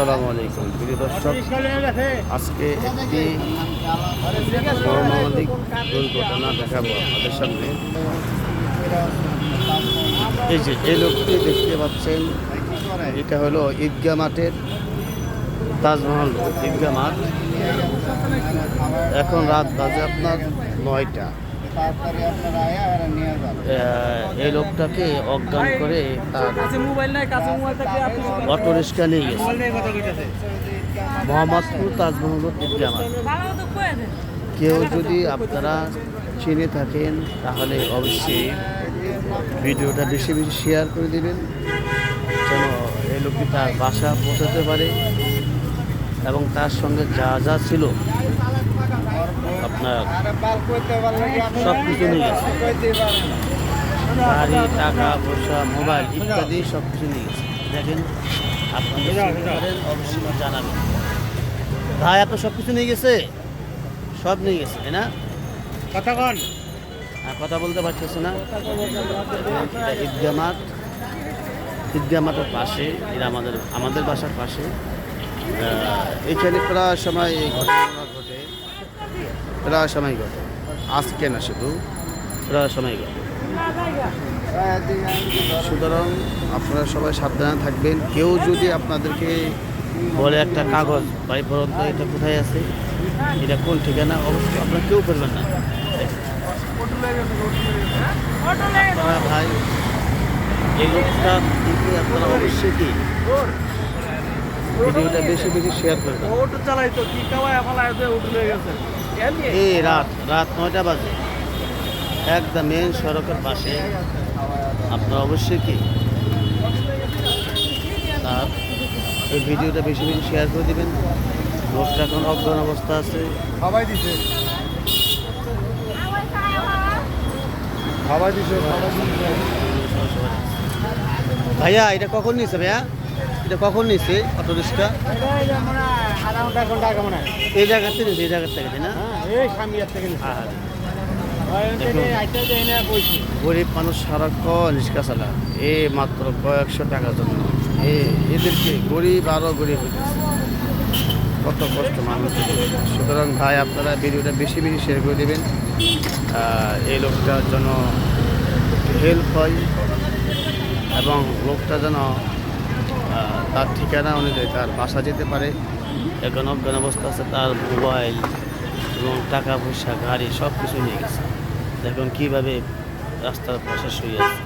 আসসালামু আলাইকুম প্রিয় দর্শক, আজকে একটি মর্মান্তিক দুর্ঘটনা দেখাবো আপনাদের সামনে। এই যে এই লোকটি দেখতে পাচ্ছেন, এটা হলো ঈদগাহ মাঠের তাজমহল ঈদগাহ মাঠ। এখন রাত বাজে আপনার 9টা। এই লোকটাকে অজ্ঞান করে তার অটো রিক্সা নিয়ে গেছে মোহাম্মদপুর তাজমহল ঈদগাহ মাঠ। কেউ যদি আপনারা চিনে থাকেন তাহলে অবশ্যই ভিডিওটা বেশি বেশি শেয়ার করে দেবেন, যেন এই লোকটি তার বাসা পৌঁছাতে পারে এবং তার সঙ্গে যা যা ছিল আপনার সব কিছু নিয়ে গেছে। গাড়ি, টাকা পয়সা, মোবাইল ইত্যাদি সব কিছু নিয়ে গেছে। দেখেন, আপনাদের অবশ্যই জানাবেন। ভাই, আপনার সব কিছু নিয়ে গেছে? সব নিয়ে গেছে, তাই না? কথা বলতে পারতেছে না। ঈদগাহ মাঠ, ঈদগাহ মাঠের পাশে, এটা আমাদের বাসার পাশে। এখানে প্রায় সময় এই ঘটনা ঘটে, প্রায় সময় ঘটে, আজকে না শুধু, প্রায় সময় ঘটে। সুতরাং আপনারা সবাই সাবধানে থাকবেন। কেউ যদি আপনাদেরকে বলে একটা কাগজ ভাই বলুন তো এটা কোথায় আছে, এটা কোন ঠিকানা, অবশ্যই আপনারা কেউ করবেন না। আপনারা ভাই এই লোকটা দিকে আপনারা অবশ্যই কি ভিডিওটা বেশি বেশি শেয়ার করবেন। এই রাত 9টা বাজে একদম মেন সড়কের পাশে। আপনারা অবশ্যই কি তার এই ভিডিওটা বেশি বেশি শেয়ার করে দেবেন। লোকটা এখন অজ্ঞান অবস্থা আছে। ভাইয়া, এটা কখন নিয়েছে? ভাইয়া, এটা কখন নিয়েছে অটো রিক্সা? এই জায়গার থেকে নিয়েছে, এই জায়গার থেকে না? গরিব মানুষ সারাক্ষণ রিক্সা চালা, মাত্র কয়েকশো টাকার জন্য এদেরকে গরিব আরও গরিব হইতেছে। কত কষ্ট মানুষ। সুতরাং ভাই, আপনারা ভিডিওটা বেশি বেশি শেয়ার করে দেবেন, এই লোকটার জন্য হেল্প হয় এবং লোকটা যেন তার ঠিকানা অনুযায়ী তার বাসা যেতে পারে। এখন অজ্ঞান অবস্থা আছে, তার মোবাইল এবং টাকা পয়সা, গাড়ি সব কিছু নিয়ে গেছে। দেখুন কীভাবে রাস্তার পাশে শুয়ে আছে।